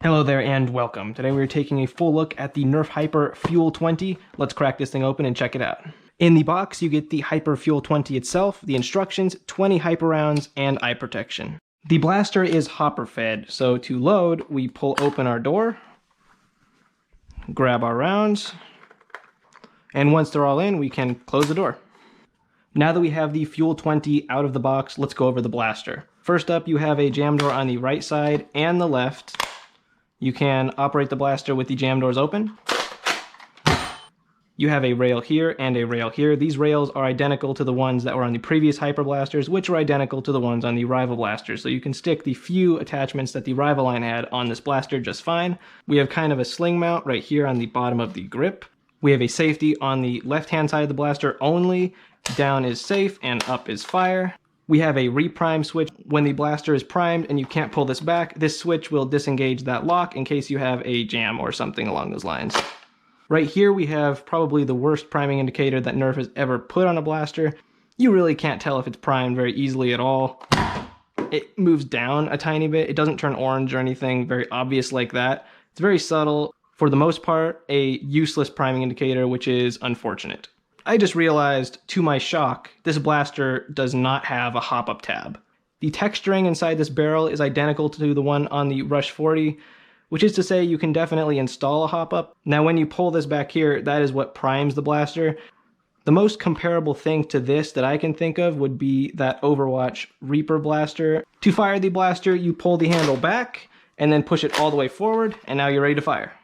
Hello there and welcome. Today we're taking a full look at the Nerf Hyper FUEL-20. Let's crack this thing open and check it out. In the box you get the Hyper FUEL-20 itself, the instructions, 20 Hyper rounds, and eye protection. The blaster is hopper fed, so to load we pull open our door, grab our rounds, and once they're all in we can close the door. Now that we have the FUEL-20 out of the box, let's go over the blaster. First up you have a jam door on the right side and the left. You can operate the blaster with the jam doors open. You have a rail here and a rail here. These rails are identical to the ones that were on the previous Hyper blasters, which are identical to the ones on the rival blasters. So you can stick the few attachments that the rival line had on this blaster just fine. We have kind of a sling mount right here on the bottom of the grip. We have a safety on the left-hand side of the blaster only. Down is safe and up is fire. We have a reprime switch. When the blaster is primed and you can't pull this back, this switch will disengage that lock in case you have a jam or something along those lines. Right here we have probably the worst priming indicator that Nerf has ever put on a blaster. You really can't tell if it's primed very easily at all. It moves down a tiny bit. It doesn't turn orange or anything very obvious like that. It's very subtle. For the most part, a useless priming indicator, which is unfortunate. I just realized, to my shock, this blaster does not have a hop-up tab. The texturing inside this barrel is identical to the one on the Rush 40, which is to say you can definitely install a hop-up. Now when you pull this back here, that is what primes the blaster. The most comparable thing to this that I can think of would be that Overwatch Reaper blaster. To fire the blaster, you pull the handle back, and then push it all the way forward, and now you're ready to fire.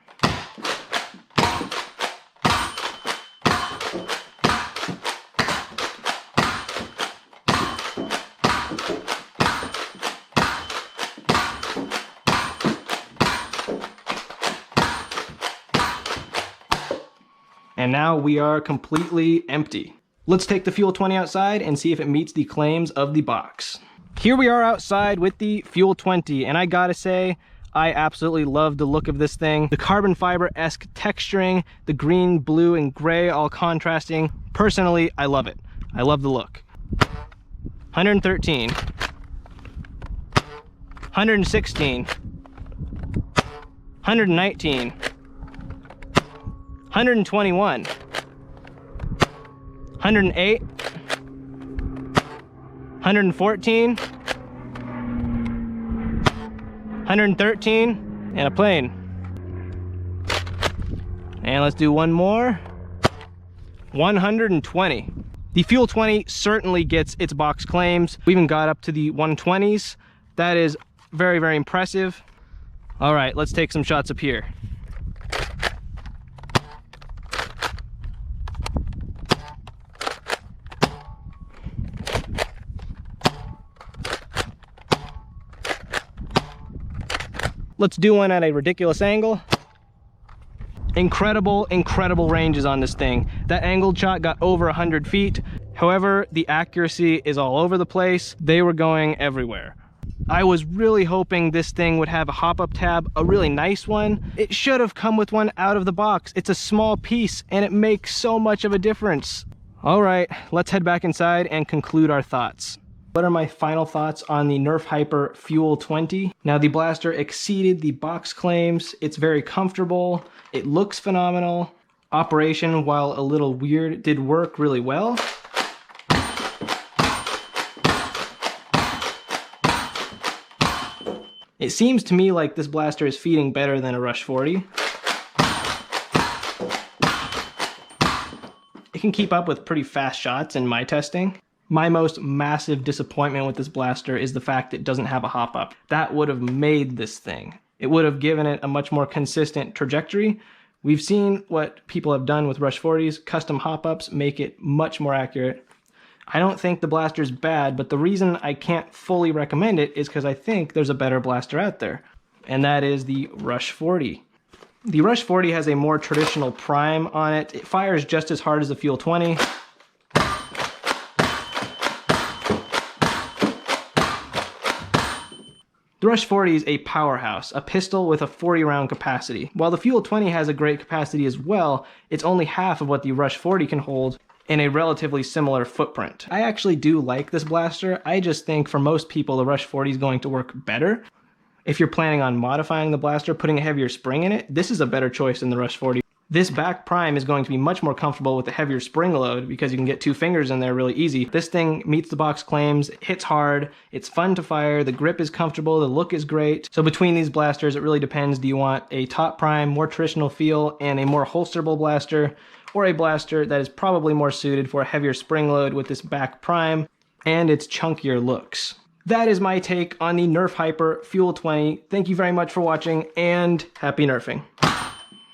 And now we are completely empty. Let's take the FUEL-20 outside and see if it meets the claims of the box. Here we are outside with the FUEL-20, and I gotta say, I absolutely love the look of this thing. The carbon fiber-esque texturing, the green, blue, and gray all contrasting. Personally, I love it. I love the look. 113. 116. 119. 121, 108, 114, 113, and a plane. And let's do one more. 120. The FUEL-20 certainly gets its box claims. We even got up to the 120s. That is very, very impressive. All right, let's take some shots up here. Let's do one at a ridiculous angle. Incredible, incredible ranges on this thing. That angled shot got over 100 feet. However, the accuracy is all over the place. They were going everywhere. I was really hoping this thing would have a hop-up tab, a really nice one. It should have come with one out of the box. It's a small piece and it makes so much of a difference. All right, let's head back inside and conclude our thoughts. What are my final thoughts on the Nerf Hyper FUEL-20? Now the blaster exceeded the box claims. It's very comfortable. It looks phenomenal. Operation, while a little weird, did work really well. It seems to me like this blaster is feeding better than a Rush 40. It can keep up with pretty fast shots in my testing. My most massive disappointment with this blaster is the fact it doesn't have a hop-up. That would have made this thing. It would have given it a much more consistent trajectory. We've seen what people have done with Rush 40s. Custom hop-ups make it much more accurate. I don't think the blaster's bad, but the reason I can't fully recommend it is because I think there's a better blaster out there, and that is the Rush 40. The Rush 40 has a more traditional prime on it. It fires just as hard as the FUEL-20. The Rush 40 is a powerhouse, a pistol with a 40 round capacity. While the FUEL-20 has a great capacity as well, it's only half of what the Rush 40 can hold in a relatively similar footprint. I actually do like this blaster. I just think for most people the Rush 40 is going to work better. If you're planning on modifying the blaster, putting a heavier spring in it, this is a better choice than the Rush 40. This back prime is going to be much more comfortable with the heavier spring load because you can get 2 fingers in there really easy. This thing meets the box claims, it hits hard, it's fun to fire, the grip is comfortable, the look is great. So between these blasters, it really depends. Do you want a top prime, more traditional feel, and a more holsterable blaster, or a blaster that is probably more suited for a heavier spring load with this back prime and its chunkier looks? That is my take on the Nerf Hyper FUEL-20. Thank you very much for watching, and happy nerfing.